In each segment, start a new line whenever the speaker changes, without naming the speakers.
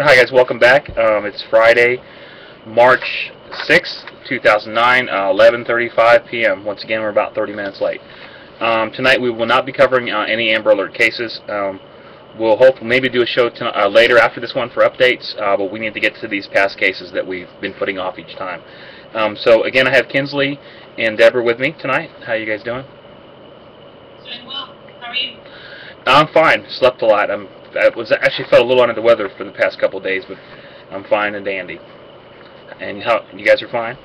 Hi guys, welcome back. It's Friday, March 6th, 2009, 11:35 p.m. Once again, we're about 30 minutes late. Tonight we will not be covering any Amber Alert cases. We'll hope maybe do a show later after this one for updates, but we need to get to these past cases that we've been putting off each time. So again, I have Kinsley and Deborah with me tonight. How you guys doing?
Doing well. How are you?
I'm fine. Slept a lot. I was actually felt a little under the weather for the past couple of days, but I'm fine and dandy. And how you guys are fine?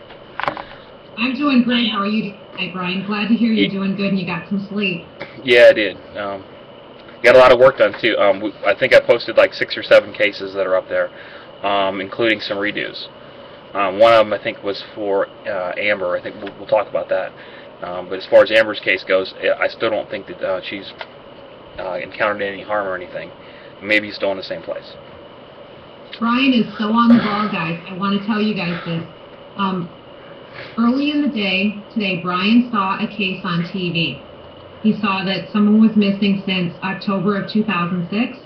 I'm doing great. How are you tonight, Brian? Glad to hear you're doing good and you got some sleep.
Yeah, I did. Got a lot of work done too. I think I posted like 6 or 7 cases that are up there, including some redos. One of them I think was for Amber. I think we'll talk about that. But as far as Amber's case goes, I still don't think that she's encountered any harm or anything. Maybe he's still in the same place.
Brian is so on the ball, guys. I want to tell you guys this. Early in the day today, Brian saw a case on TV. He saw that someone was missing since October of 2006,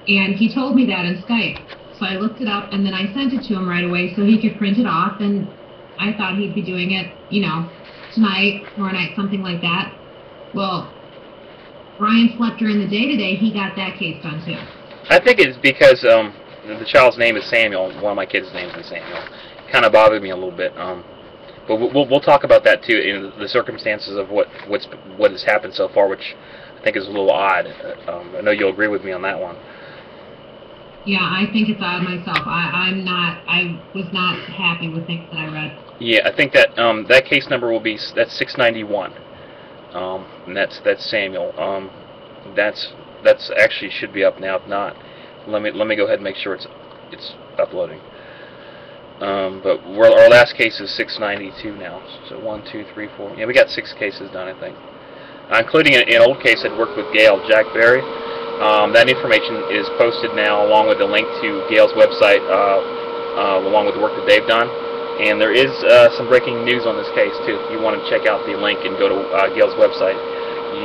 and he told me that in Skype. So I looked it up, and then I sent it to him right away so he could print it off, and I thought he'd be doing it, you know, tonight, tomorrow night, something like that. Well, Brian slept during the day today. He got that case done too.
I think it's because the child's name is Samuel. One of my kids' names is Samuel. Kind of bothered me a little bit. But we'll talk about that too, in the circumstances of what has happened so far, which I think is a little odd. I know you'll agree with me on that one.
Yeah, I think it's odd myself. I was not happy with things that I read.
Yeah, I think that that case number will be 691. And that's Samuel. That's actually should be up now. If not, let me go ahead and make sure it's uploading. But our last case is 692 now. So 1, 2, 3, 4. Yeah, we got 6 cases done, I think, including an old case I'd worked with Gail Jack Berry. That information is posted now, along with a link to Gail's website, along with the work that they've done. And there is some breaking news on this case too. If you want to check out the link and go to Gail's website,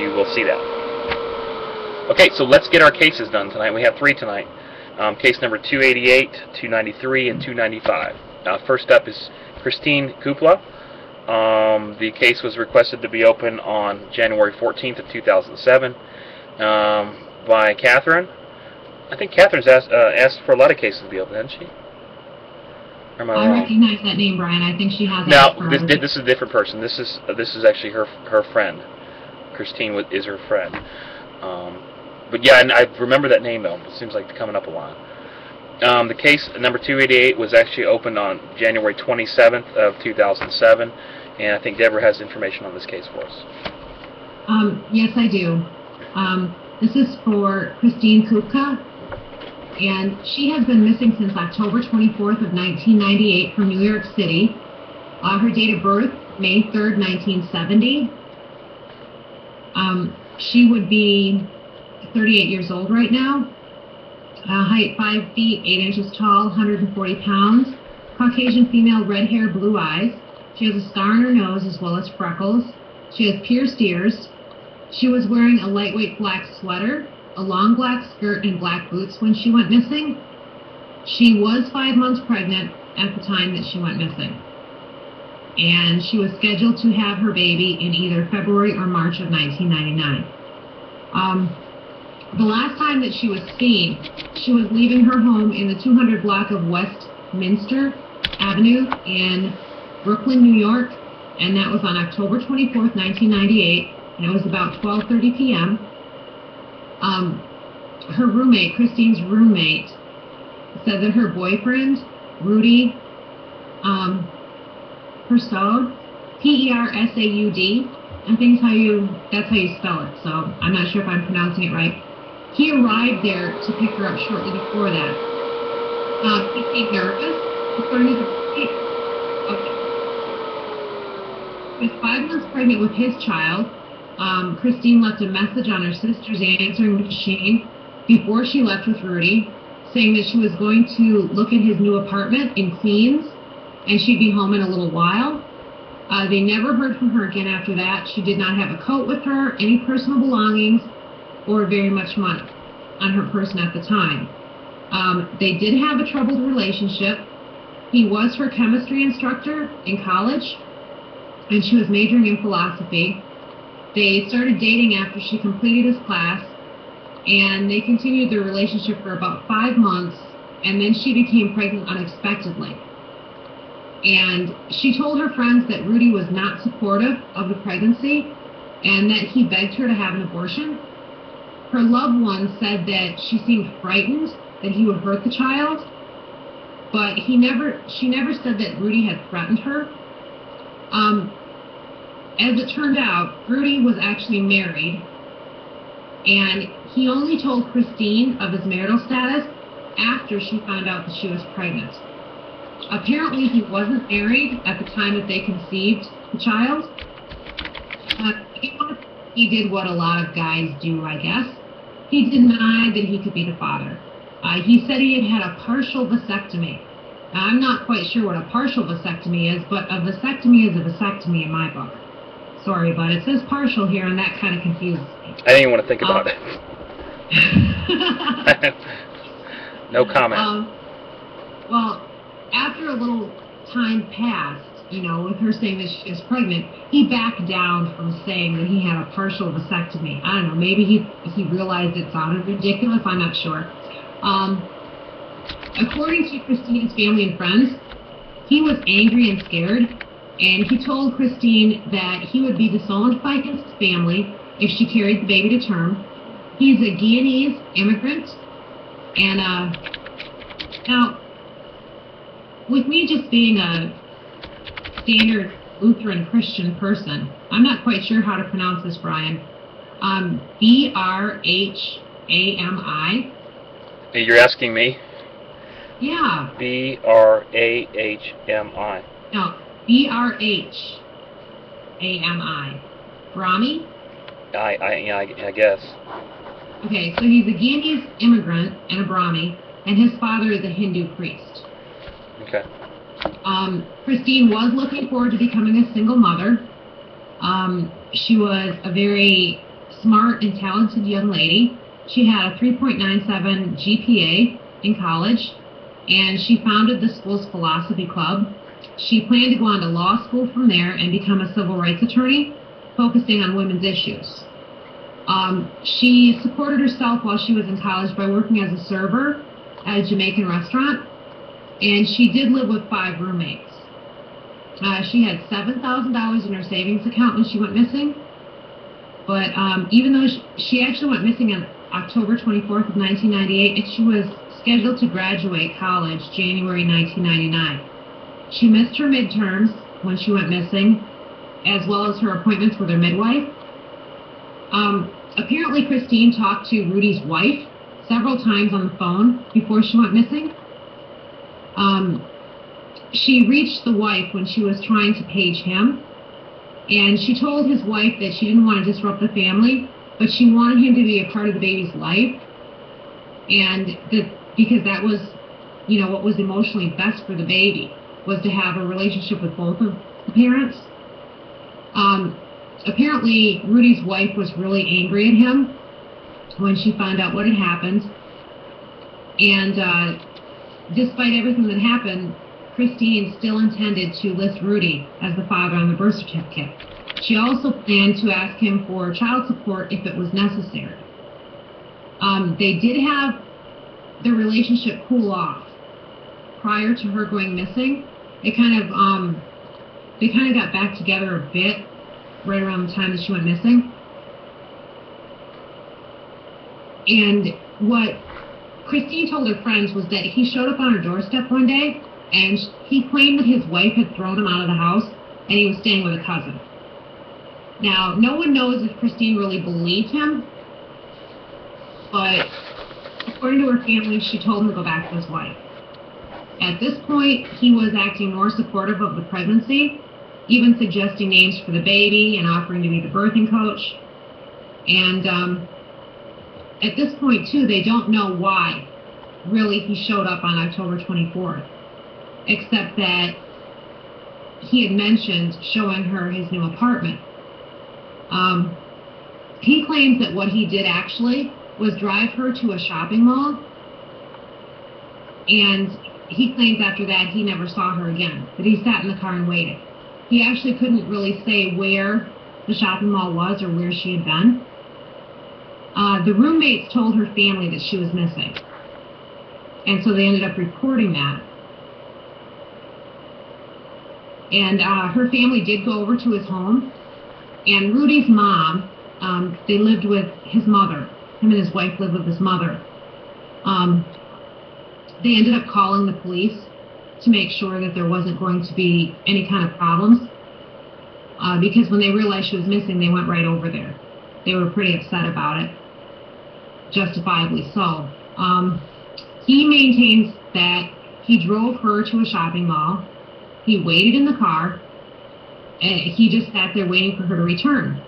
you will see that. Okay, so let's get our cases done tonight. We have 3 tonight. Case number 288, 293, and 295. First up is Kristine Kupka. The case was requested to be open on January 14th of 2007 by Catherine. I think Catherine's asked for a lot of cases to be open, hasn't she?
I recognize that name, Brian. I think she has.
Now, this is a different person. This is actually her friend. Kristine is her friend. But yeah, and I remember that name though. It seems like it's coming up a lot. The case number 288 was actually opened on January 27th of 2007, and I think Deborah has information on this case for us.
Yes, I do. This is for Kristine Kupka, and she has been missing since October 24th of 1998 from New York City. Her date of birth, May 3rd, 1970. She would be 38 years old right now. Height 5 feet 8 inches tall, 140 pounds. Caucasian female, red hair, blue eyes. She has a scar on her nose as well as freckles. She has pierced ears. She was wearing a lightweight black sweater, a long black skirt, and black boots when she went missing. She was 5 months pregnant at the time that she went missing. And she was scheduled to have her baby in either February or March of 1999. The last time that she was seen, she was leaving her home in the 200 block of Westminster Avenue in Brooklyn, New York, and that was on October 24th, 1998, and it was about 12:30 p.m. Her roommate, Kristine's roommate, said that her boyfriend, Rudy Persaud, P-E-R-S-A-U-D, I think that's how you spell it, so I'm not sure if I'm pronouncing it right. He arrived there to pick her up shortly before that. He seemed nervous, according to the police. Okay. She was 5 months pregnant with his child. Kristine left a message on her sister's answering machine before she left with Rudy, saying that she was going to look at his new apartment in Queens, and she'd be home in a little while. They never heard from her again after that. She did not have a coat with her, any personal belongings, or very much money on her person at the time. They did have a troubled relationship. He was her chemistry instructor in college, and she was majoring in philosophy. They started dating after she completed his class, and they continued their relationship for about 5 months, and then she became pregnant unexpectedly. And she told her friends that Rudy was not supportive of the pregnancy and that he begged her to have an abortion. Her loved ones said that she seemed frightened that he would hurt the child, but she never said that Rudy had threatened her. As it turned out, Rudy was actually married, and he only told Kristine of his marital status after she found out that she was pregnant. Apparently, he wasn't married at the time that they conceived the child. He did what a lot of guys do, I guess. He denied that he could be the father. He said he had a partial vasectomy. Now, I'm not quite sure what a partial vasectomy is, but a vasectomy is a vasectomy in my book. Sorry, but it says partial here, and that kind of confuses me.
I didn't even want to think about it. No comment.
Well, after a little time passed, with her saying that she was pregnant, he backed down from saying that he had a partial vasectomy. I don't know, maybe he realized it sounded ridiculous, I'm not sure. According to Kristine's family and friends, he was angry and scared, and he told Kristine that he would be disowned by his family if she carried the baby to term. He's a Guyanese immigrant, and now, with me just being a standard Lutheran Christian person, I'm not quite sure how to pronounce this, Brian. Brahmi.
You're asking me?
Yeah.
Brahmi.
No, Brhami. Brahmi?
I guess.
Okay, so he's a Guyanese immigrant and a Brahmi, and his father is a Hindu priest.
Okay.
Kristine was looking forward to becoming a single mother. She was a very smart and talented young lady. She had a 3.97 GPA in college, and she founded the school's philosophy club. She planned to go on to law school from there and become a civil rights attorney, focusing on women's issues. She supported herself while she was in college by working as a server at a Jamaican restaurant, and she did live with 5 roommates. She had $7,000 in her savings account when she went missing, but even though she actually went missing on October 24th of 1998, and she was scheduled to graduate college January 1999. She missed her midterms when she went missing, as well as her appointments with her midwife. Apparently, Kristine talked to Rudy's wife several times on the phone before she went missing. She reached the wife when she was trying to page him, and she told his wife that she didn't want to disrupt the family, but she wanted him to be a part of the baby's life, and because that was, what was emotionally best for the baby, was to have a relationship with both of the parents. Apparently, Rudy's wife was really angry at him when she found out what had happened, and despite everything that happened, Kristine still intended to list Rudy as the father on the birth certificate. She also planned to ask him for child support if it was necessary. They did have the relationship cool off prior to her going missing. They kind of got back together a bit right around the time that she went missing. And what Kristine told her friends was that he showed up on her doorstep one day, and he claimed that his wife had thrown him out of the house, and he was staying with a cousin. Now, no one knows if Kristine really believed him, but according to her family, she told him to go back to his wife. At this point, he was acting more supportive of the pregnancy, even suggesting names for the baby and offering to be the birthing coach. And at this point, too, they don't know why really he showed up on October 24th, except that he had mentioned showing her his new apartment. He claims that what he did actually was drive her to a shopping mall And he claims after that he never saw her again, that he sat in the car and waited. He actually couldn't really say where the shopping mall was or where she had been. The roommates told her family that she was missing, and so they ended up reporting that. And her family did go over to his home, and Rudy's mom, they lived with his mother. Him and his wife lived with his mother. They ended up calling the police to make sure that there wasn't going to be any kind of problems, because when they realized she was missing, they went right over there. They were pretty upset about it, justifiably so. He maintains that he drove her to a shopping mall, he waited in the car, and he just sat there waiting for her to return.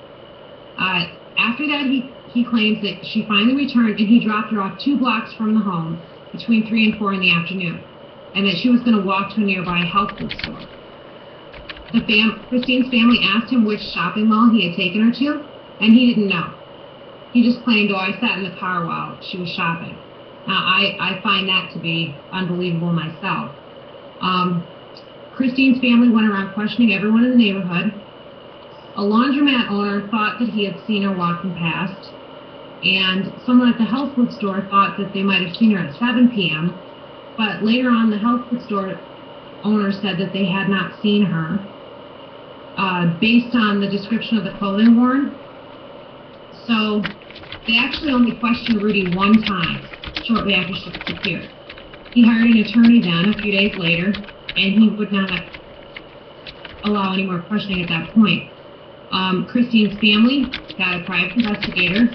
After that, he claims that she finally returned, and he dropped her off 2 blocks from the home between 3 and 4 in the afternoon, and that she was going to walk to a nearby health food store. Kristine's family asked him which shopping mall he had taken her to, and he didn't know. He just claimed, oh, I sat in the car while she was shopping. Now, I find that to be unbelievable myself. Kristine's family went around questioning everyone in the neighborhood. A laundromat owner thought that he had seen her walking past, and someone at the health food store thought that they might have seen her at 7 p.m., but later on the health food store owner said that they had not seen her, based on the description of the clothing worn. So they actually only questioned Rudy one time, shortly after she disappeared. He hired an attorney then, a few days later, and he would not allow any more questioning at that point. Kristine's family got a private investigator,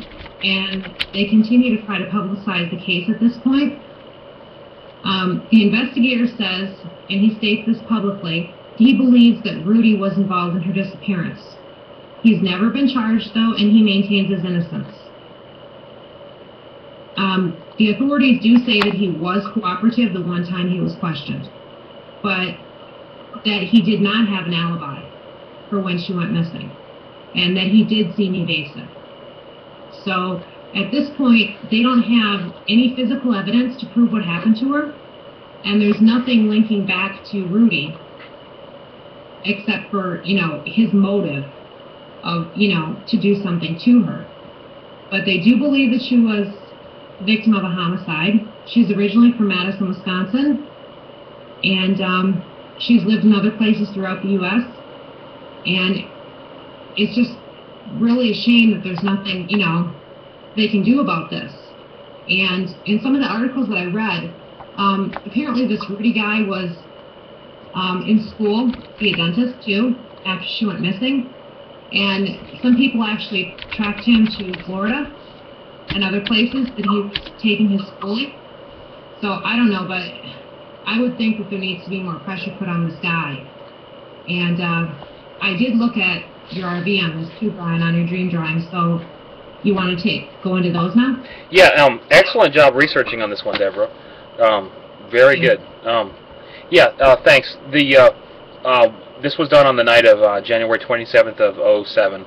and they continue to try to publicize the case at this point. The investigator says, and he states this publicly, he believes that Rudy was involved in her disappearance. He's never been charged, though, and he maintains his innocence. The authorities do say that he was cooperative the one time he was questioned, but that he did not have an alibi for when she went missing, and that he did seem evasive. So at this point, they don't have any physical evidence to prove what happened to her, and there's nothing linking back to Rudy except for, his motive of, to do something to her. But they do believe that she was a victim of a homicide. She's originally from Madison, Wisconsin, and she's lived in other places throughout the U.S., and it's just really a shame that there's nothing, they can do about this. And in some of the articles that I read, apparently this Rudy guy was in school to be a dentist too, after she went missing. And some people actually tracked him to Florida and other places that he was taking his schooling. So I don't know, but I would think that there needs to be more pressure put on this guy. And I did look at your RV on this too, Brian, on your dream drawing. So you want to go into those now?
Yeah, excellent job researching on this one, Deborah. Very good. Thanks. This was done on the night of January 27th of 2007.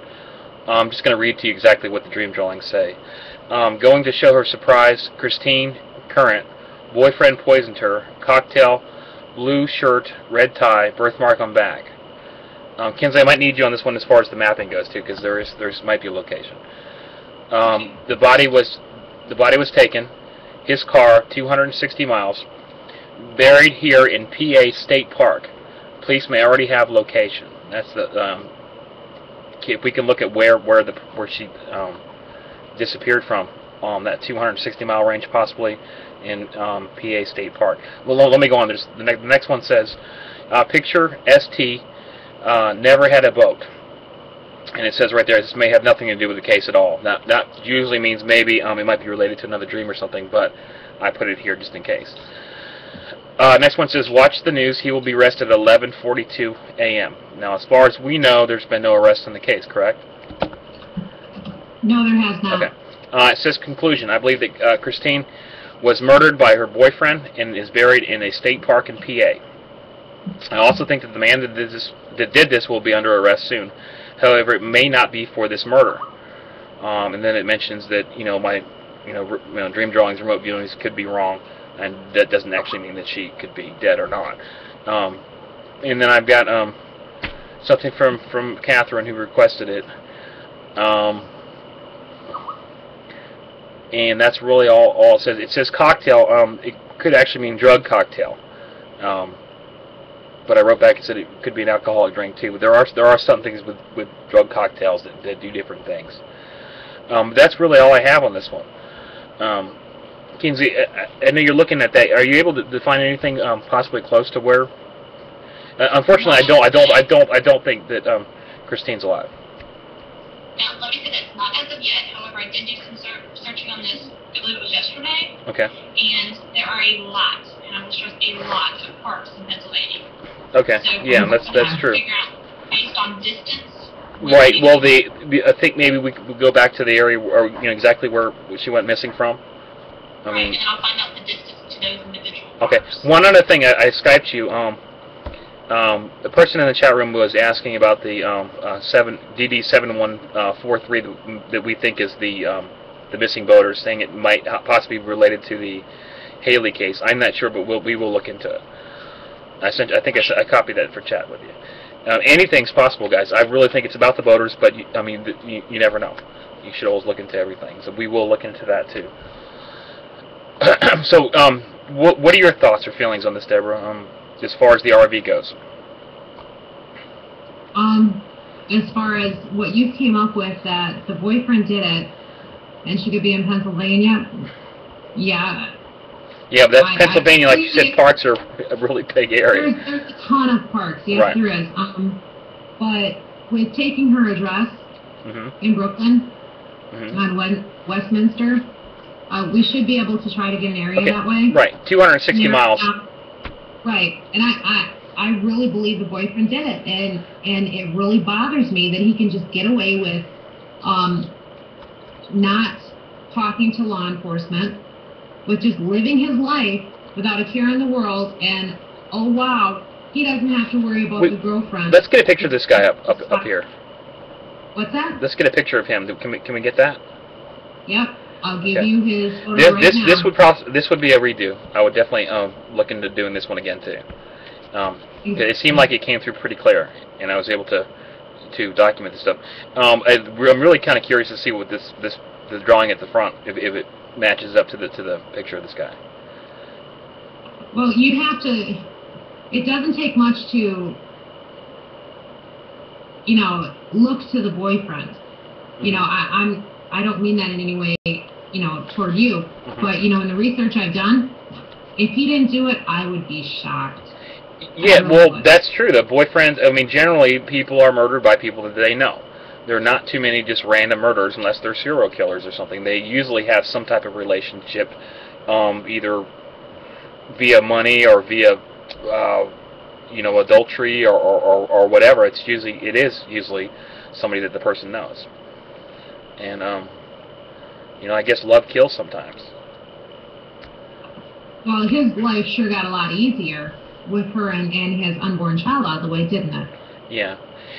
I'm just going to read to you exactly what the dream drawings say. Going to show her surprise, Kristine, current, boyfriend poisoned her, cocktail, blue shirt, red tie, birthmark on back. Kinsey, I might need you on this one as far as the mapping goes too, because there might be a location. The body was taken, his car, 260 miles, buried here in PA State Park. Police may already have location. That's the if we can look at where she disappeared from, that 260-mile range possibly in PA State Park. Well, let me go on. The next one says, picture ST never had a boat. And it says right there, this may have nothing to do with the case at all. That usually means maybe it might be related to another dream or something, but I put it here just in case. Next one says, watch the news. He will be arrested at 11:42 a.m. Now, as far as we know, there's been no arrest in the case, correct?
No, there has not.
Okay. It says, conclusion. I believe that Kristine was murdered by her boyfriend and is buried in a state park in PA. I also think that the man that did this will be under arrest soon. However, it may not be for this murder. And then it mentions that, dream drawings, remote viewings could be wrong, and that doesn't actually mean that she could be dead or not. And then I've got something from Catherine, who requested it. And that's really all it says. It says cocktail. It could actually mean drug cocktail. But I wrote back and said it could be an alcoholic drink too. But there are some things with drug cocktails that do different things. That's really all I have on this one. Kinsey, I know you're looking at that. Are you able to find anything possibly close to where? Unfortunately, I don't think that Kristine's alive.
Now, let me say this, not as of yet. However, I did do some searching on this, I believe it was yesterday.
Okay.
And there are a lot, and I will stress a lot, of parks in Pennsylvania.
Okay.
So
yeah, that's true.
Figure out, based on distance.
Right. Well, I think maybe we could go back to the area, or exactly where she went missing from.
Right, and I'll find out the distance to those individual
Okay.
parks.
One other thing, I Skyped you. The person in the chat room was asking about the DD7143 that we think is the missing boater, saying it might possibly be related to the Haley case. I'm not sure, but we will look into it. I copied that for chat with you. Anything's possible, guys. I really think it's about the boaters, but you never know. You should always look into everything. So we will look into that too. So, what are your thoughts or feelings on this, Deborah? As far as the RV goes?
As far as what you came up with, that the boyfriend did it, and she could be in Pennsylvania, yeah.
Yeah, but that's Pennsylvania, like you said, parks are a really big area.
There's a ton of parks, yes,
right.
There is. But with taking her address in Brooklyn on Westminster, we should be able to try to get an area that way.
Right, 260 miles.
Right, and I really believe the boyfriend did it, and it really bothers me that he can just get away with not talking to law enforcement, with just living his life without a care in the world, and oh wow, he doesn't have to worry about the girlfriend.
Let's get a picture of this guy up here.
What's that?
Let's get a picture of him. Can we get that?
Yep. I'll give you his photo right now.
This would be a redo. I would definitely look into doing this one again too. It seemed like it came through pretty clear, and I was able to document this stuff. I'm really kind of curious to see what the drawing at the front, if it matches up to the picture of this guy.
Well, you'd have to. It doesn't take much to, look to the boyfriend. I don't mean that in any way, toward you. But, in the research I've done, if he didn't do it, I would be shocked.
Yeah, well, that's true. The boyfriend, generally people are murdered by people that they know. There are not too many just random murders unless they're serial killers or something. They usually have some type of relationship, either via money or via, adultery or whatever. It is usually somebody that the person knows. And, I guess love kills sometimes.
Well, his life sure got a lot easier with her and his unborn child out of the way, didn't it?
Yeah.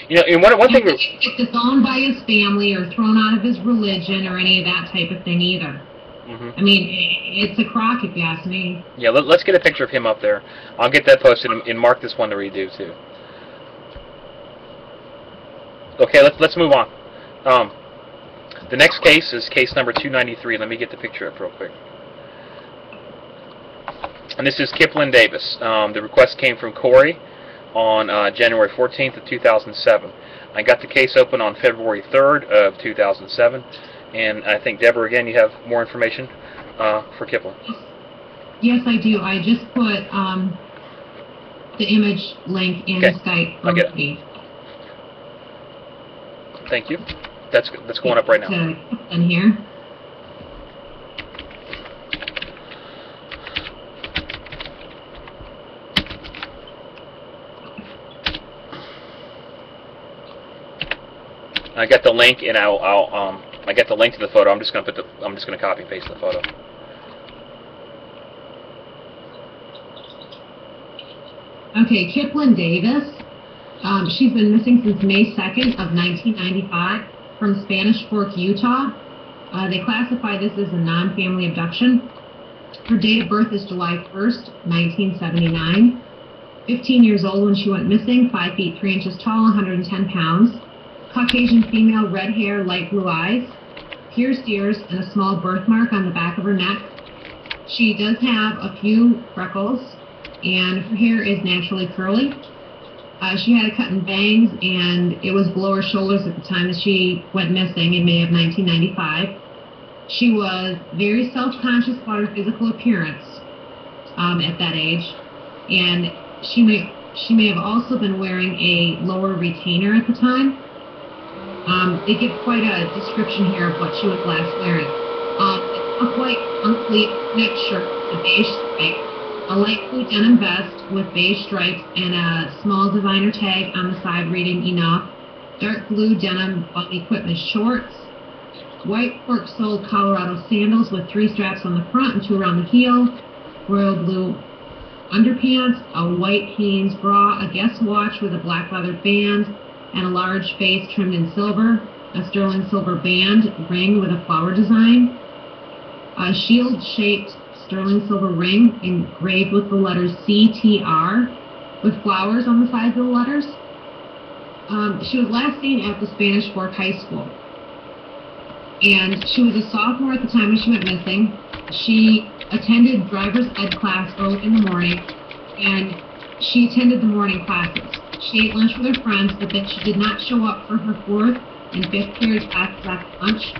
And one thing...
He didn't get disowned by his family or thrown out of his religion or any of that type of thing either. It's a crock, if you ask me. Yeah,
let's get a picture of him up there. I'll get that posted and mark this one to redo, too. Okay, let's move on. The next case is case number 293. Let me get the picture up real quick. And this is Kiplyn Davis. The request came from Corey on January 14th of 2007. I got the case open on February 3rd of 2007. And I think, Deborah, again, you have more information for Kiplyn.
Yes, I do. I just put the image link in Skype.
I get it. Thank you. That's going up right now.
In here.
I got the link, and I got the link to the photo. I'm just gonna copy and paste the photo.
Okay, Kiplyn Davis. She's been missing since May 2nd of 1995 from Spanish Fork, Utah. They classify this as a non-family abduction. Her date of birth is July 1st, 1979. 15 years old when she went missing, 5 feet 3 inches tall, 110 pounds. Caucasian female, red hair, light blue eyes, pierced ears, and a small birthmark on the back of her neck. She does have a few freckles, and her hair is naturally curly. She had a cut and bangs, and it was below her shoulders at the time that she went missing in May of 1995. She was very self-conscious about her physical appearance at that age, and she may have also been wearing a lower retainer at the time. They give quite a description here of what she was last wearing. A white long-sleeve neck shirt with a beige stripe, a light blue denim vest with beige stripes, and a small designer tag on the side reading "Enough," dark blue denim equipment shorts, white cork-soled Colorado sandals with 3 straps on the front and 2 around the heel, royal blue underpants, a white Hanes bra, a Guess watch with a black leather band, and a large face trimmed in silver, a sterling silver band ring with a flower design, a shield-shaped sterling silver ring engraved with the letters CTR with flowers on the sides of the letters. She was last seen at the Spanish Fork High School, and she was a sophomore at the time when she went missing. She attended driver's ed class early in the morning, and she attended the morning classes. She ate lunch with her friends, but then she did not show up for her 4th and 5th period classes after lunch.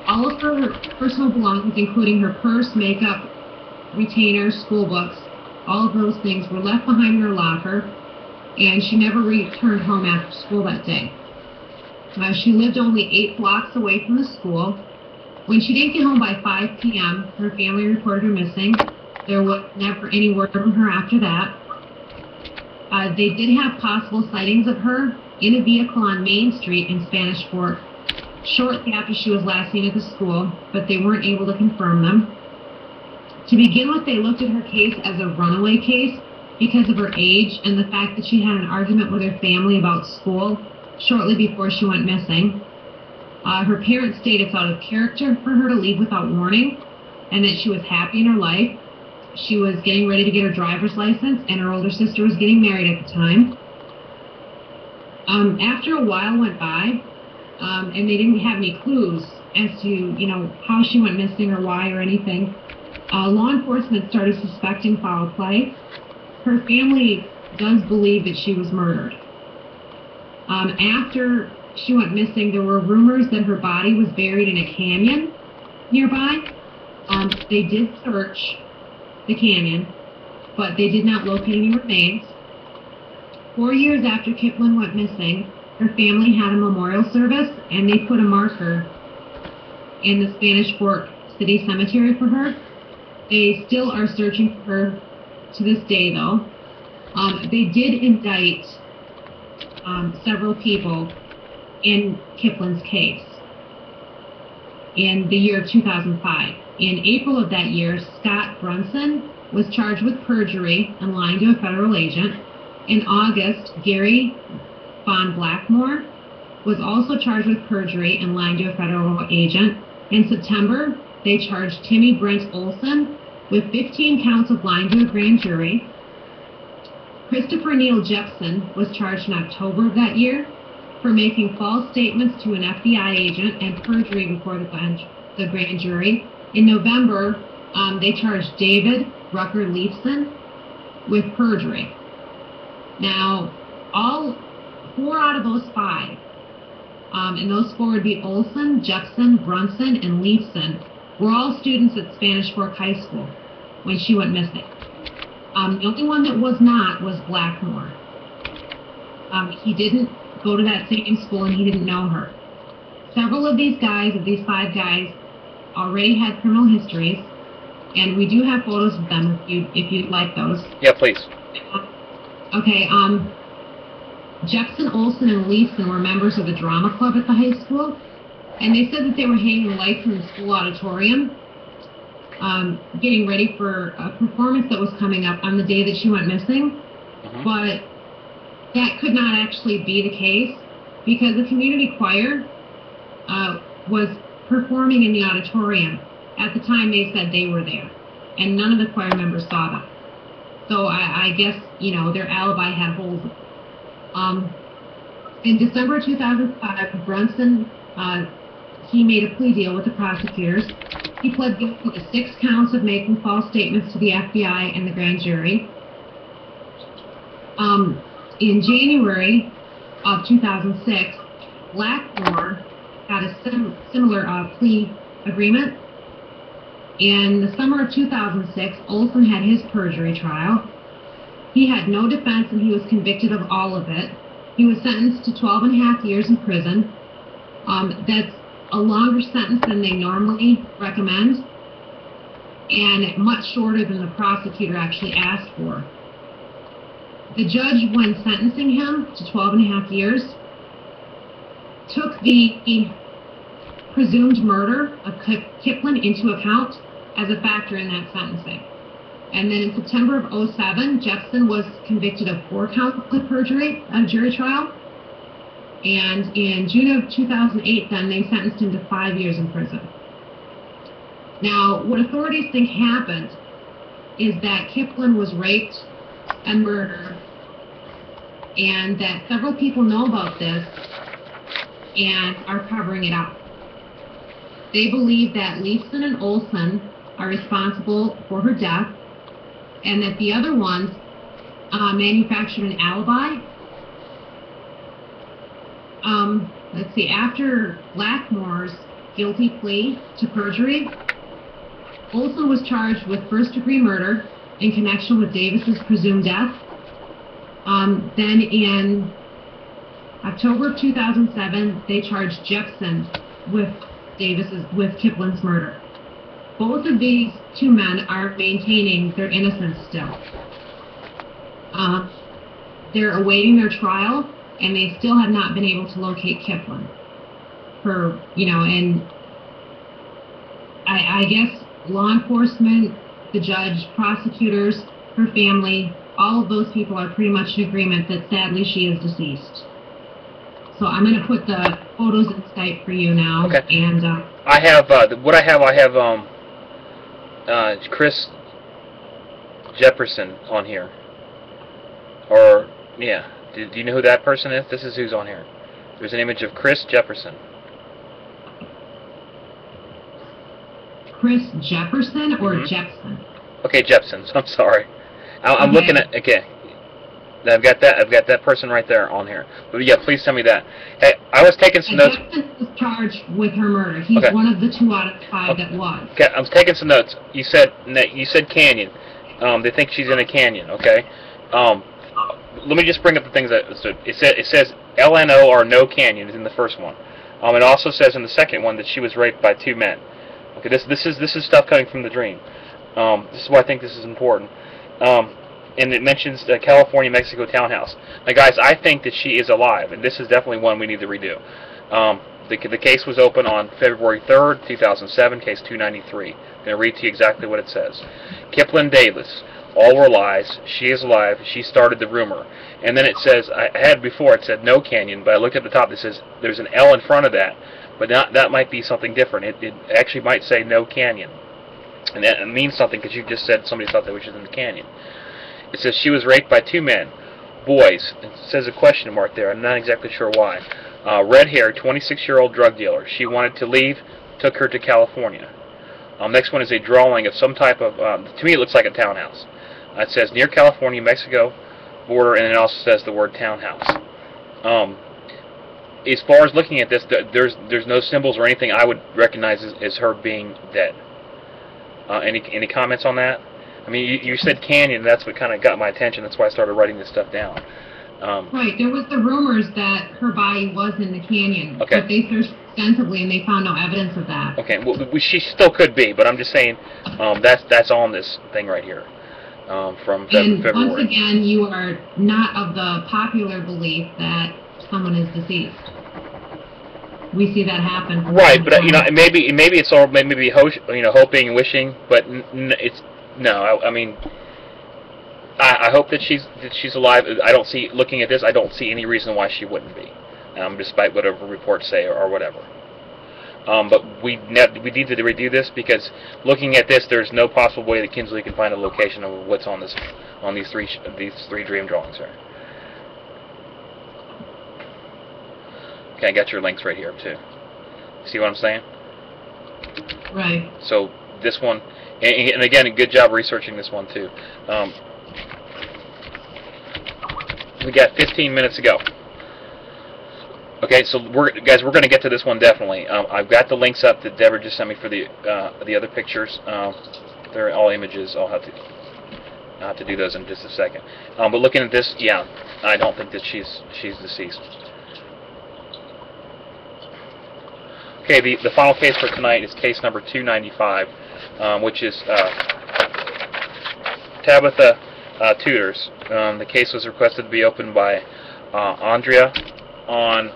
All of her personal belongings, including her purse, makeup, retainer, school books, all of those things were left behind in her locker, and she never returned home after school that day. She lived only 8 blocks away from the school. When she didn't get home by 5 p.m., her family reported her missing. There was never any word from her after that. They did have possible sightings of her in a vehicle on Main Street in Spanish Fork shortly after she was last seen at the school, but they weren't able to confirm them. To begin with, they looked at her case as a runaway case because of her age and the fact that she had an argument with her family about school shortly before she went missing. Her parents stated it's out of character for her to leave without warning, and that she was happy in her life. She was getting ready to get her driver's license, and her older sister was getting married at the time. After a while went by, and they didn't have any clues as to, how she went missing or why or anything, law enforcement started suspecting foul play. Her family does believe that she was murdered. After she went missing, there were rumors that her body was buried in a canyon nearby. They did search the canyon, but they did not locate any remains. 4 years after Kiplyn went missing, her family had a memorial service, and they put a marker in the Spanish Fork City Cemetery for her. They still are searching for her to this day, though. They did indict several people in Kiplyn's case in the year of 2005. In April of that year, Scott Brunson was charged with perjury and lying to a federal agent. In August, Gary Von Blackmore was also charged with perjury and lying to a federal agent. In September, they charged Timmy Brent Olson with 15 counts of lying to a grand jury. Christopher Neil Jepson was charged in October of that year for making false statements to an FBI agent and perjury before the grand jury. In November, they charged David Rucker Leifson with perjury. Now, all 4 out of those 5, and those 4 would be Olson, Jepson, Brunson, and Leifson, were all students at Spanish Fork High School when she went missing. The only one that was not was Blackmore. He didn't go to that same school, and he didn't know her. Several of these 5 guys, already had criminal histories, and we do have photos of them if you'd like those.
Yeah, please.
Okay, Jepson, Olson, and Leifson were members of the drama club at the high school, and they said that they were hanging lights in the school auditorium, getting ready for a performance that was coming up on the day that she went missing. But that could not actually be the case, because the community choir was performing in the auditorium. At the time, they said they were there, and none of the choir members saw them. So I guess, you know, their alibi had holes. In December 2005, Brunson, he made a plea deal with the prosecutors. He pled guilty to 6 counts of making false statements to the FBI and the grand jury. In January of 2006, Blackmore had a similar plea agreement. In the summer of 2006, Olson had his perjury trial. He had no defense and he was convicted of all of it. He was sentenced to 12.5 years in prison. That's a longer sentence than they normally recommend, and much shorter than the prosecutor actually asked for. The judge, when sentencing him to 12.5 years, took the presumed murder of Kiplyn into account as a factor in that sentencing. And then in September of 2007, Jepson was convicted of 4 counts of perjury at a jury trial. And in June of 2008, then, they sentenced him to 5 years in prison. Now, what authorities think happened is that Kiplyn was raped and murdered, and that several people know about this and are covering it up. They believe that Leifson and Olson are responsible for her death, and that the other ones manufactured an alibi. Let's see, after Blackmore's guilty plea to perjury, Olson was charged with first-degree murder in connection with Davis's presumed death. Then in October of 2007, they charged Jepson with Kiplyn's murder. Both of these 2 men are maintaining their innocence still. They're awaiting their trial, and they still have not been able to locate Kiplyn. And I guess law enforcement, the judge, prosecutors, her family, all of those people are pretty much in agreement that sadly she is deceased. So I'm going to put the photos in Skype for you now.
Okay.
And
I have Chris Jefferson on here. Or yeah, do you know who that person is? This is who's on here. There's an image of Chris Jefferson.
Chris Jefferson or Jepson?
Okay, Jepson. I'm sorry. I'm
Okay.
looking at. Okay. I've got that person right there on here. But yeah, please tell me that. Hey, I was taking some notes.
Jepson was charged with her murder. He's
Okay.
one of the 2 out of 5 that was.
Okay, I was taking some notes. You said canyon. They think she's in a canyon. Okay. Let me just bring up the things that it says LNO or no canyon is in the first one. It also says in the second one that she was raped by 2 men. Okay, this is stuff coming from the dream. This is why I think this is important. And it mentions the California Mexico townhouse. Now, guys, I think that she is alive, and this is definitely one we need to redo. The case was open on February 3rd, 2007, case 293. I'm going to read to you exactly what it says. Kiplyn Davis. All were lies. She is alive. She started the rumor. And then it says, I had before, it said no canyon, but I looked at the top. It says there's an L in front of that, but that might be something different. It actually might say no canyon. And that means something because you just said somebody thought that was in the canyon. It says she was raped by 2 men, boys. It says a question mark there. I'm not exactly sure why. Red hair, 26-year-old drug dealer. She wanted to leave, took her to California. Next one is a drawing of some type of, to me it looks like a townhouse. It says near California, Mexico border, and it also says the word townhouse. As far as looking at this, there's no symbols or anything I would recognize as her being dead. Any comments on that? I mean, you said canyon, and that's what kind of got my attention. That's why I started writing this stuff down.
Right, there was the rumors that her body was in the canyon,
Okay.
but they searched extensively and they found no evidence of that.
Okay, well, she still could be, but I'm just saying that's on this thing right here from
And
February.
once again, you are not of the popular belief that someone is deceased. We see that happen. from
Right,
time
but
to time.
maybe it's all maybe hoping and wishing, but it's no. I mean, I hope that she's alive. I don't see, looking at this, I don't see any reason why she wouldn't be, despite whatever reports say or whatever. But we need to redo this because looking at this, there's no possible way that Kinsley can find a location of what's on these three dream drawings here. Okay, I got your links right here too. See what I'm saying?
Right.
So this one, and again, a good job researching this one too. We got 15 minutes to go. Okay, so we're going to get to this one definitely. I've got the links up that Deborah just sent me for the other pictures. They're all images. I'll have to do those in just a second. But looking at this, yeah, I don't think that she's deceased. Okay, the final case for tonight is case number 295, which is Tabitha Tuders. The case was requested to be opened by Andrea on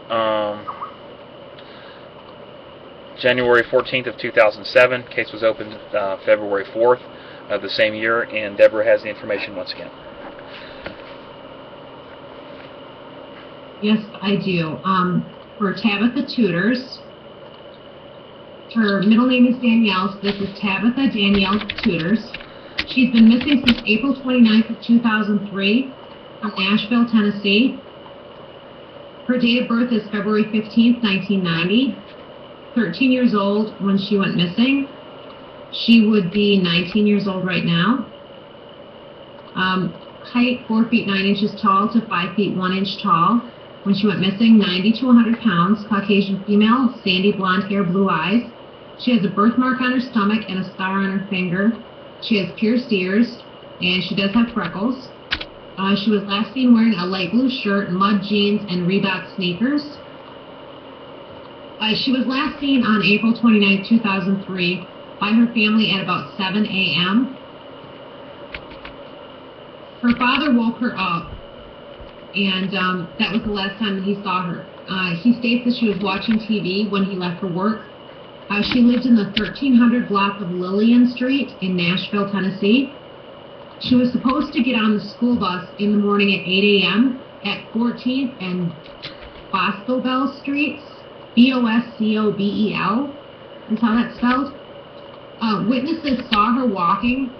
January 14th of 2007. Case was opened February 4th of the same year, and Deborah has the information once again.
Yes, I do. For Tabitha Tuders, her middle name is Danielle, so this is Tabitha Danielle Tuders. She's been missing since April 29th of 2003 from Nashville, Tennessee. Her date of birth is February 15th, 1990. 13 years old when she went missing. She would be 19 years old right now. Height 4 feet 9 inches tall to 5 feet 1 inch tall. When she went missing, 90 to 100 pounds. Caucasian female, sandy blonde hair, blue eyes. She has a birthmark on her stomach and a scar on her finger. She has pierced ears, and she does have freckles. She was last seen wearing a light blue shirt, mud jeans, and Reebok sneakers. She was last seen on April 29, 2003 by her family at about 7 a.m. Her father woke her up, and that was the last time that he saw her. He states that she was watching TV when he left for work. She lived in the 1300 block of Lillian Street in Nashville, Tennessee. She was supposed to get on the school bus in the morning at 8 a.m. at 14th and Boscobel Streets. Boscobel is how that's spelled. Witnesses saw her walking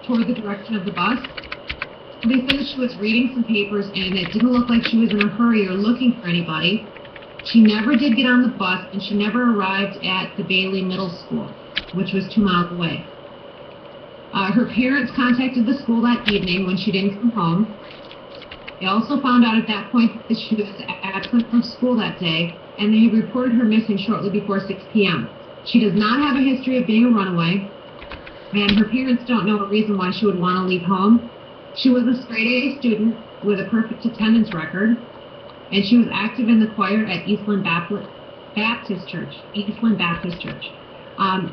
toward the direction of the bus. They said that she was reading some papers and it didn't look like she was in a hurry or looking for anybody. She never did get on the bus, and she never arrived at the Bailey Middle School, which was 2 miles away. Her parents contacted the school that evening when she didn't come home. They also found out at that point that she was absent from school that day, and they reported her missing shortly before 6 p.m. She does not have a history of being a runaway, and her parents don't know a reason why she would want to leave home. She was a straight-A student with a perfect attendance record, and she was active in the choir at Eastland Baptist Church.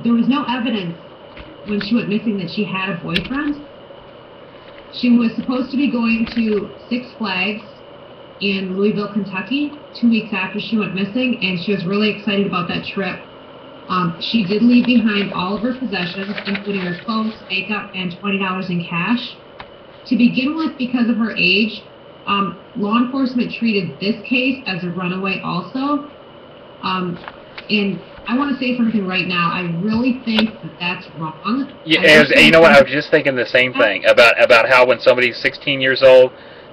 There was no evidence when she went missing that she had a boyfriend. She was supposed to be going to Six Flags in Louisville, Kentucky, 2 weeks after she went missing, and she was really excited about that trip. She did leave behind all of her possessions, including her clothes, makeup, and $20 in cash. To begin with, because of her age, law enforcement treated this case as a runaway also. And I want to say something right now. I really think that that's wrong.
Yeah, you know what? I was just thinking the same thing about how when somebody's 16 years old,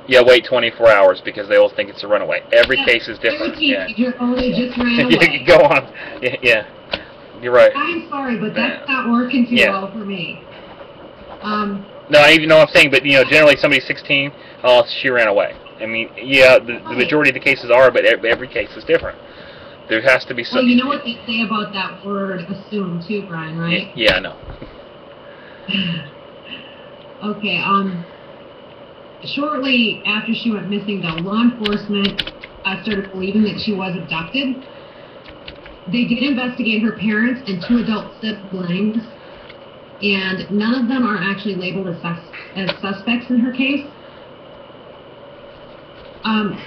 yeah, wait 24 hours because they all think it's a runaway. Every case is different.
13-year-old just ran away.
Go on. Yeah, you're right.
I'm sorry, but that's not working too well for me.
No, I even know what I'm saying, but generally somebody's 16, oh, she ran away. I mean, yeah, the majority of the cases are, but every case is different. There has to be some.
Well, you know what they say about that word "assume" too, Brian, right?
Yeah, I know.
Okay. Shortly after she went missing, though, law enforcement started believing that she was abducted. They did investigate her parents and 2 adult siblings, and none of them are actually labeled as suspects in her case.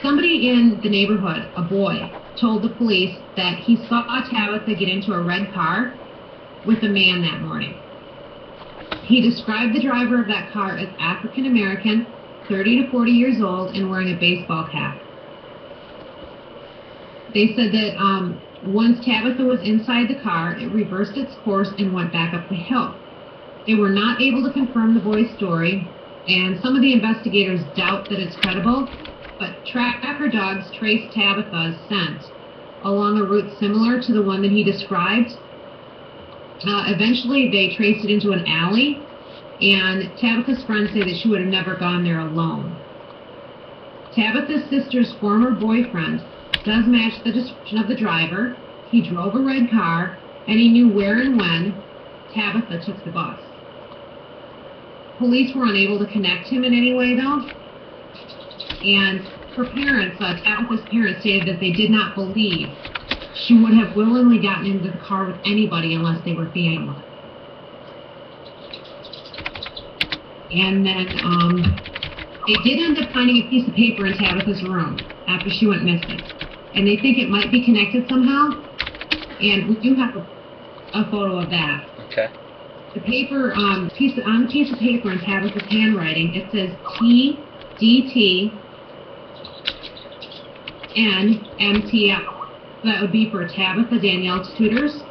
Somebody in the neighborhood, a boy, told the police that he saw Tabitha get into a red car with a man that morning. He described the driver of that car as African American, 30 to 40 years old, and wearing a baseball cap. They said that Once Tabitha was inside the car, it reversed its course and went back up the hill. They were not able to confirm the boy's story, and some of the investigators doubt that it's credible, but tracker dogs traced Tabitha's scent along a route similar to the one that he described. Eventually, they traced it into an alley, and Tabitha's friends say that she would have never gone there alone. Tabitha's sister's former boyfriend does match the description of the driver. He drove a red car, and he knew where and when Tabitha took the bus. Police were unable to connect him in any way, though, and her parents, Tabitha's parents, stated that they did not believe she would have willingly gotten into the car with anybody unless they were family. And then they did end up finding a piece of paper in Tabitha's room after she went missing, and they think it might be connected somehow, and we do have a photo of that.
Okay.
The paper, on the piece of paper in Tabitha's handwriting, it says TDT NMTL. So that would be for Tabitha Danielle Tuders,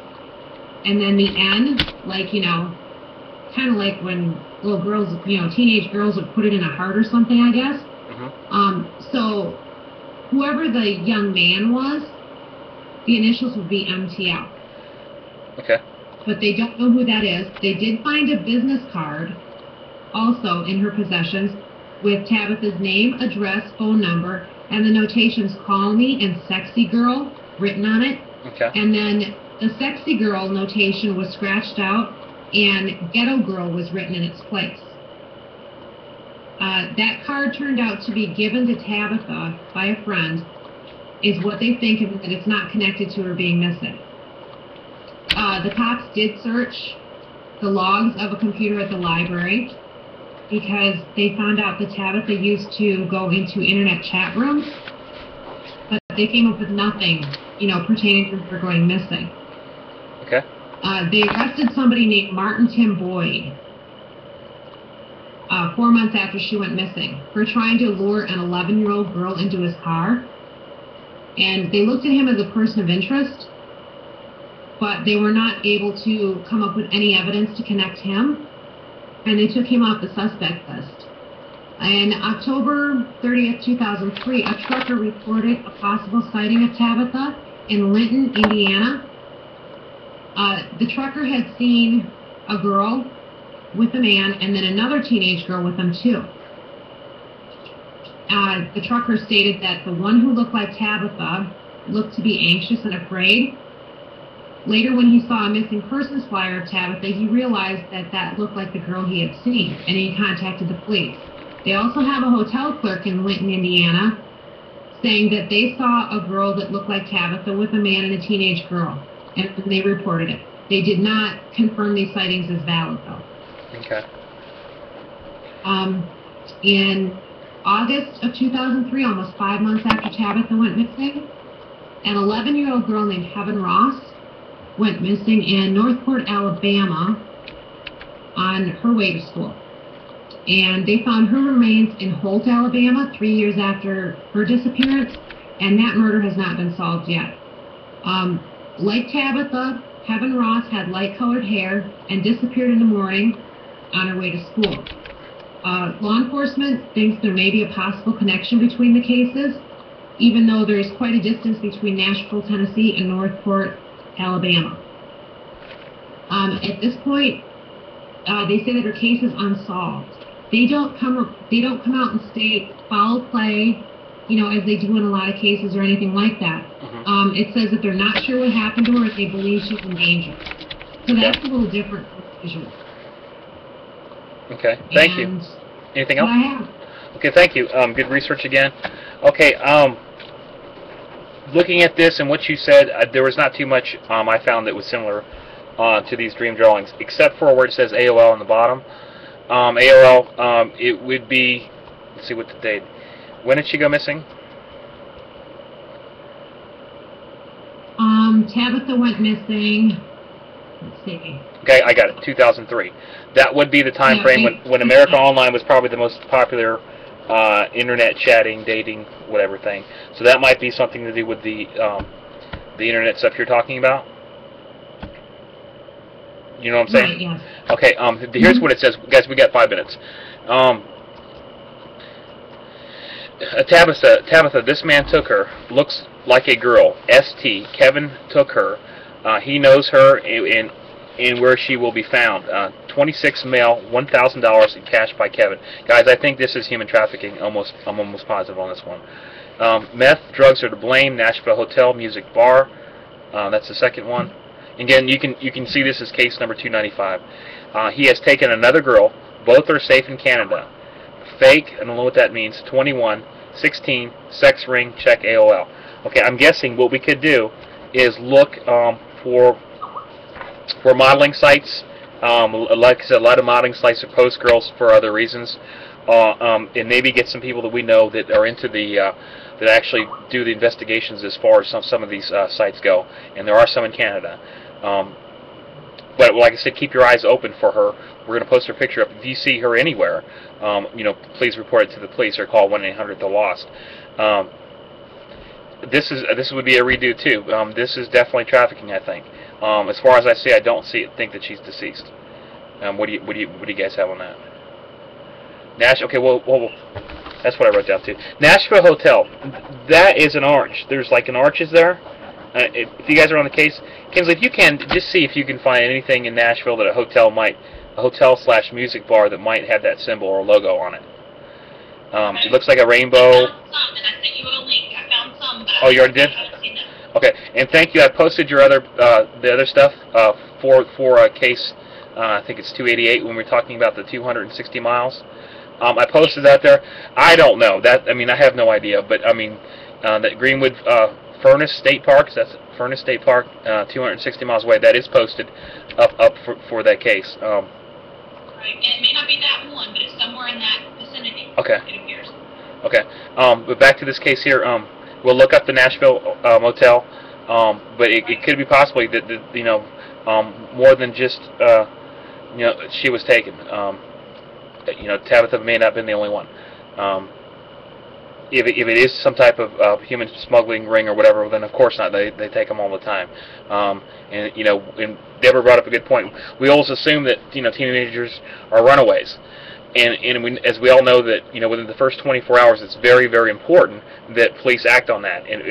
and then the N, like, you know, kind of like when little girls, you know, teenage girls would put it in a heart or something, I guess.
Mm-hmm.
So whoever the young man was, the initials would be MTL.
Okay.
But they don't know who that is. They did find a business card also in her possessions with Tabitha's name, address, phone number, and the notations "call me" and "sexy girl" written on it.
Okay.
And then the "sexy girl" notation was scratched out and "ghetto girl" was written in its place. That card turned out to be given to Tabitha by a friend, is what they think, and that it's not connected to her being missing. The cops did search the logs of a computer at the library because they found out that Tabitha used to go into internet chat rooms, but they came up with nothing, you know, pertaining to her going missing.
Okay.
They arrested somebody named Martin Tim Boyd 4 months after she went missing for trying to lure an 11-year-old girl into his car, and they looked at him as a person of interest, but they were not able to come up with any evidence to connect him, and they took him off the suspect list. On October 30th, 2003, a trucker reported a possible sighting of Tabitha in Linton, Indiana. The trucker had seen a girl with a man and then another teenage girl with them too. The trucker stated that the one who looked like Tabitha looked to be anxious and afraid. Later, when he saw a missing persons flyer of Tabitha, he realized that that looked like the girl he had seen, and he contacted the police. They also have a hotel clerk in Linton, Indiana, saying that they saw a girl that looked like Tabitha with a man and a teenage girl, and they reported it. They did not confirm these sightings as valid, though.
Okay.
In August of 2003, almost 5 months after Tabitha went missing, an 11-year-old girl named Heaven Ross went missing in Northport, Alabama on her way to school. And they found her remains in Holt, Alabama 3 years after her disappearance, and that murder has not been solved yet. Like Tabitha, Heaven Ross had light-colored hair and disappeared in the morning on her way to school. Law enforcement thinks there may be a possible connection between the cases, even though there is quite a distance between Nashville, Tennessee and Northport, Alabama. At this point, they say that her case is unsolved. They don't come out and state foul play, you know, as they do in a lot of cases or anything like that.
Mm-hmm.
It says that they're not sure what happened to her, if they believe she's in danger. So that's a little different from usual.
Okay, thank you. Anything else?
I have.
Okay, thank you. Good research again. Okay, looking at this and what you said, there was not too much I found that was similar to these dream drawings, except for where it says AOL on the bottom. AOL, it would be, let's see what the date. When did she go missing?
Tabitha went missing, let's see.
Okay, I got it, 2003. That would be the time frame when America Online was probably the most popular internet chatting, dating, whatever thing. So that might be something to do with the The internet stuff you're talking about? You know what I'm saying?
Right, yes.
Okay, here's what it says. Guys, we got 5 minutes. Tabitha, this man took her. Looks like a girl. ST. Kevin took her. He knows her and where she will be found. 26 male, $1,000 in cash by Kevin. Guys, I think this is human trafficking. I'm almost positive on this one. Meth, drugs are to blame. Nashville Hotel, Music Bar. That's the second one. Again, you can see this as case number 295. He has taken another girl. Both are safe in Canada. Fake, I don't know what that means. 21, 16, sex ring, check AOL. Okay, I'm guessing what we could do is look for modeling sites. Like I said, a lot of modeling sites are post girls for other reasons, and maybe get some people that we know that are into the that actually do the investigations as far as some of these sites go. And there are some in Canada. But like I said, keep your eyes open for her. We're going to post her picture up. If you see her anywhere, please report it to the police or call 1-800-THE-LOST. This would be a redo too. This is definitely trafficking, I think. As far as I see, I don't think that she's deceased. What do you guys have on that? Okay, well, that's what I wrote down too. Nashville Hotel. That is an arch. There's like an arches there. If you guys are on the case, Kinsley, if you can, just see if you can find anything in Nashville that a hotel/music bar that might have that symbol or logo on it. It looks like a rainbow.
I found some, and I sent you a link. I found some, but
Oh, you already did?
I haven't seen them.
Okay, and thank you. I posted your the other stuff for a case. I think it's 288 when we're talking about the 260 miles. I posted that there. I don't know that. I mean, I have no idea. But I mean, that Greenwood Furnace State Park. That's Furnace State Park, 260 miles away. That is posted up for that case.
Right, and it may not be that one, but it's somewhere in that vicinity.
Okay.
It appears.
Okay. But back to this case here. We'll look up the Nashville motel. But it could be possibly that more than just she was taken. Tabitha may not have been the only one. If it is some type of human smuggling ring or whatever, then of course not. They take them all the time. And Deborah brought up a good point. We always assume that teenagers are runaways. And as we all know that within the first 24 hours, it's very, very important that police act on that, and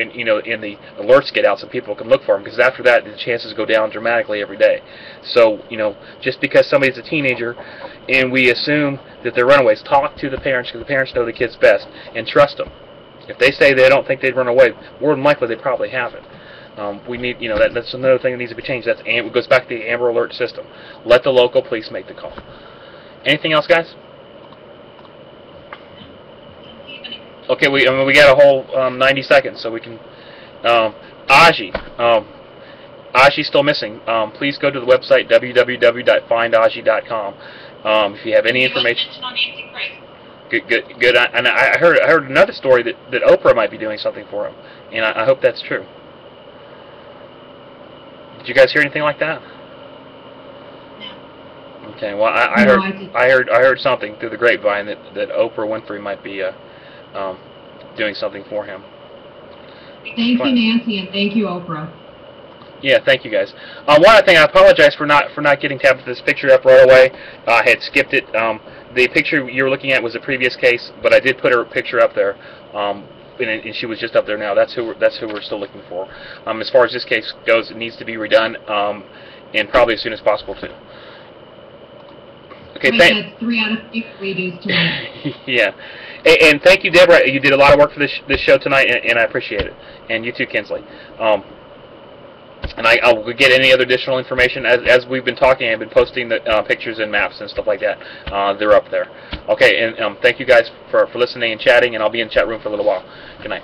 the alerts get out so people can look for them, because after that the chances go down dramatically every day. So just because somebody's a teenager and we assume that they're runaways, talk to the parents, because the parents know the kids best, and trust them. If they say they don't think they'd run away, more than likely they probably haven't. We need that's another thing that needs to be changed. It goes back to the Amber Alert system. Let the local police make the call. Anything else, guys? Okay, we got a whole 90 seconds, so we can. Aji's still missing. Please go to the website www.findaji.com. If you have any information. Good. And I heard another story that Oprah might be doing something for him, and I hope that's true. Did you guys hear anything like that?
No.
Okay. Well, I heard something through the grapevine that Oprah Winfrey might be doing something for him.
Thank you, Nancy, and thank you, Oprah.
Yeah, thank you guys. One other thing, I apologize for not getting Tabitha's picture up right away. I had skipped it. The picture you were looking at was a previous case, but I did put her picture up there, and she was just up there now. That's who we're still looking for. As far as this case goes, it needs to be redone, and probably as soon as possible too. Okay,
that's 3 out of 6 redos tonight.
Yeah, and thank you, Deborah. You did a lot of work for this show tonight, and I appreciate it. And you too, Kinsley. And I'll get any other additional information as we've been talking. I've been posting the pictures and maps and stuff like that. They're up there. Okay, and thank you guys for listening and chatting, and I'll be in the chat room for a little while. Good night.